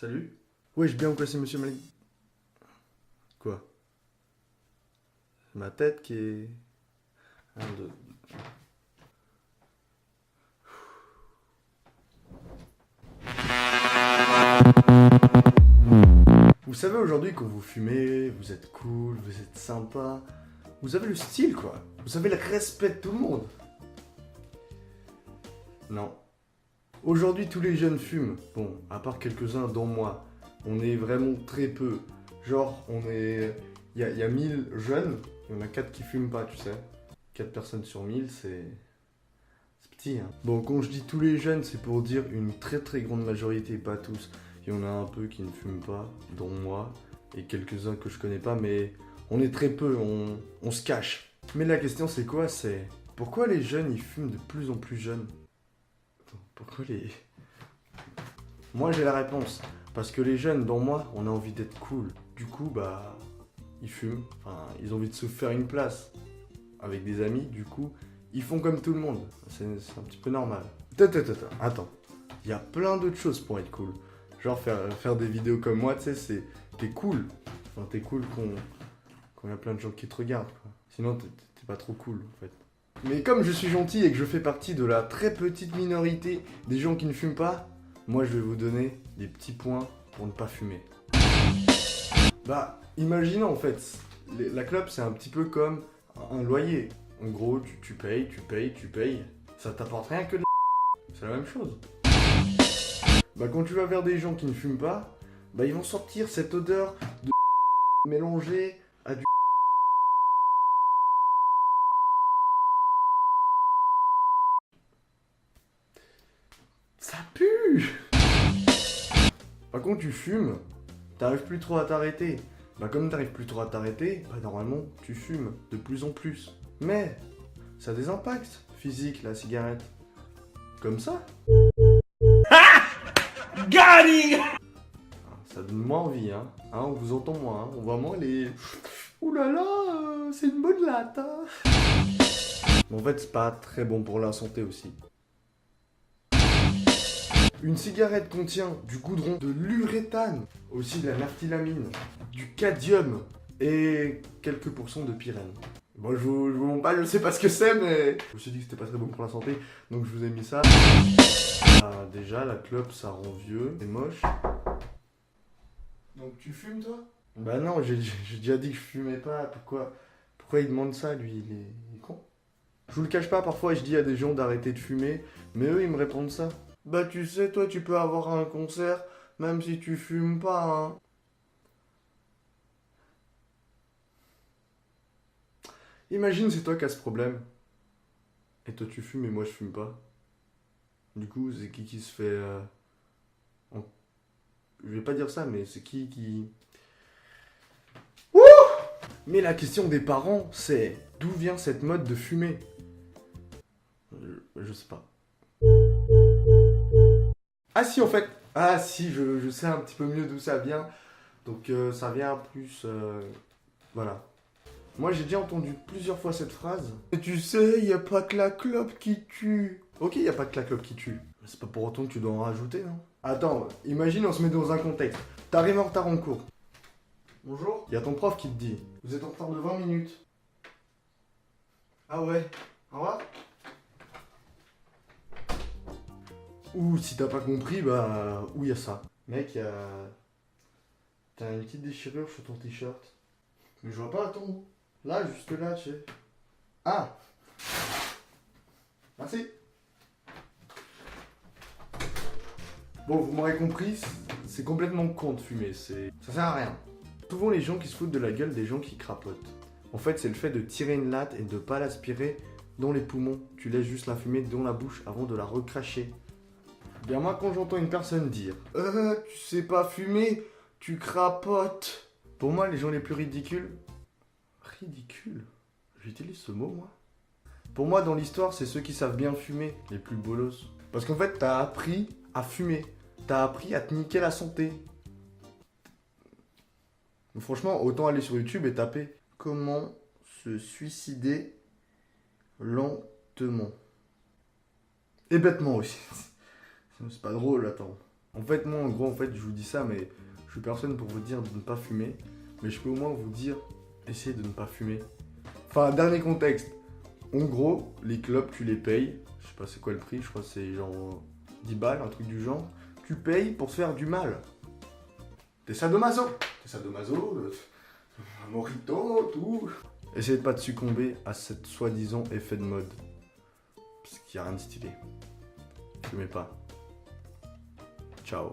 Salut. Ouais, j'ai bien placé monsieur Malik. Quoi? C'est ma tête qui est... Un, deux. Vous savez aujourd'hui quand vous fumez, vous êtes cool, vous êtes sympa, vous avez le style quoi, vous avez le respect de tout le monde. Non. Aujourd'hui tous les jeunes fument, bon, à part quelques-uns dont moi, on est vraiment très peu. Genre on est... Il y a 1000 jeunes, il y en a 4 qui fument pas tu sais. 4 personnes sur 1000 c'est petit hein. Bon quand je dis tous les jeunes c'est pour dire une très grande majorité, pas tous. Il y en a un peu qui ne fument pas, dont moi, et quelques-uns que je connais pas, mais on est très peu, on se cache. Mais la question c'est quoi? C'est pourquoi les jeunes ils fument de plus en plus jeunes? Pourquoi les... Moi j'ai la réponse. Parce que les jeunes, dont moi, on a envie d'être cool. Du coup, bah, ils fument. Enfin, ils ont envie de se faire une place avec des amis. Du coup, ils font comme tout le monde. C'est un petit peu normal. Attends. Il y a plein d'autres choses pour être cool. Genre faire des vidéos comme moi, tu sais, t'es cool. Enfin, t'es cool quand il y a plein de gens qui te regardent, quoi. Sinon, t'es pas trop cool, en fait. Mais comme je suis gentil et que je fais partie de la très petite minorité des gens qui ne fument pas, moi, je vais vous donner des petits points pour ne pas fumer. Bah, imaginons, en fait, la clope, c'est un petit peu comme un loyer. En gros, tu payes. Ça t'apporte rien que de la... C'est la même chose. Bah quand tu vas vers des gens qui ne fument pas, bah ils vont sortir cette odeur de mélangée à du... Ça pue. Par contre tu fumes, t'arrives plus trop à t'arrêter. Bah comme t'arrives plus trop à t'arrêter, bah normalement tu fumes de plus en plus. Mais ça a des impacts physiques la cigarette. Comme ça. Got Ça donne moins envie hein. On vous entend moins, hein. On voit moins les... Ouh là là, c'est une bonne latte hein. Mais en fait c'est pas très bon pour la santé aussi. Une cigarette contient du goudron, de l'uréthane, aussi de la naphthylamine, du cadmium et quelques pourcents de pyrène. Bon, je vous montre pas, je sais pas ce que c'est, mais je me suis dit que c'était pas très bon pour la santé, donc je vous ai mis ça. Ah, déjà, la clope, ça rend vieux, c'est moche. Donc tu fumes, toi? Bah non, j'ai déjà dit que je fumais pas, pourquoi il demande ça, lui, il est con. Je vous le cache pas, parfois je dis à des gens d'arrêter de fumer, mais eux, ils me répondent ça. Bah tu sais, toi tu peux avoir un concert même si tu fumes pas, hein. Imagine c'est toi qui as ce problème. Et toi tu fumes et moi je fume pas. Du coup, c'est qui se fait... en- Je vais pas dire ça, mais c'est qui... Ouh. Mais la question des parents, c'est d'où vient cette mode de fumer? Je sais pas. Ah si en fait. Ah si, je sais un petit peu mieux d'où ça vient. Donc ça vient plus... Voilà. Moi, j'ai déjà entendu plusieurs fois cette phrase. Et tu sais, y a pas que la clope qui tue. Ok, y a pas que la clope qui tue. Mais c'est pas pour autant que tu dois en rajouter, non? Attends, imagine, on se met dans un contexte. T'arrives en retard en cours. Bonjour. Y a ton prof qui te dit, vous êtes en retard de 20 minutes. Ah ouais. Au revoir. Ou si t'as pas compris, bah, où y a ça? Mec, t'as une petite déchirure sur ton t-shirt. Mais je vois pas, attends. Là, juste là, tu sais. Ah! Merci. Bon, vous m'aurez compris, c'est complètement con de fumer, ça sert à rien. Souvent les gens qui se foutent de la gueule des gens qui crapotent. En fait, c'est le fait de tirer une latte et de pas l'aspirer dans les poumons. Tu laisses juste la fumée dans la bouche avant de la recracher. Bien moi, quand j'entends une personne dire « tu sais pas fumer, tu crapotes », pour moi, les gens les plus ridicules... Ridicule? J'utilise ce mot, moi? Pour moi, dans l'histoire, c'est ceux qui savent bien fumer, les plus bolos. Parce qu'en fait, t'as appris à fumer. T'as appris à te niquer la santé. Mais franchement, autant aller sur YouTube et taper « Comment se suicider lentement ?» Et bêtement aussi. C'est pas drôle, attends. En fait, moi, en gros, en fait, je vous dis ça, mais je suis personne pour vous dire de ne pas fumer. Mais je peux au moins vous dire, essayez de ne pas fumer. Enfin, dernier contexte. En gros, les clopes, tu les payes. Je sais pas c'est quoi le prix, je crois que c'est genre 10 balles, un truc du genre. Tu payes pour se faire du mal. T'es sadomaso. T'es sadomaso, un mojito, tout. Essayez de pas te succomber à cette soi-disant effet de mode. Parce qu'il n'y a rien de stylé. Fumez pas. Ciao.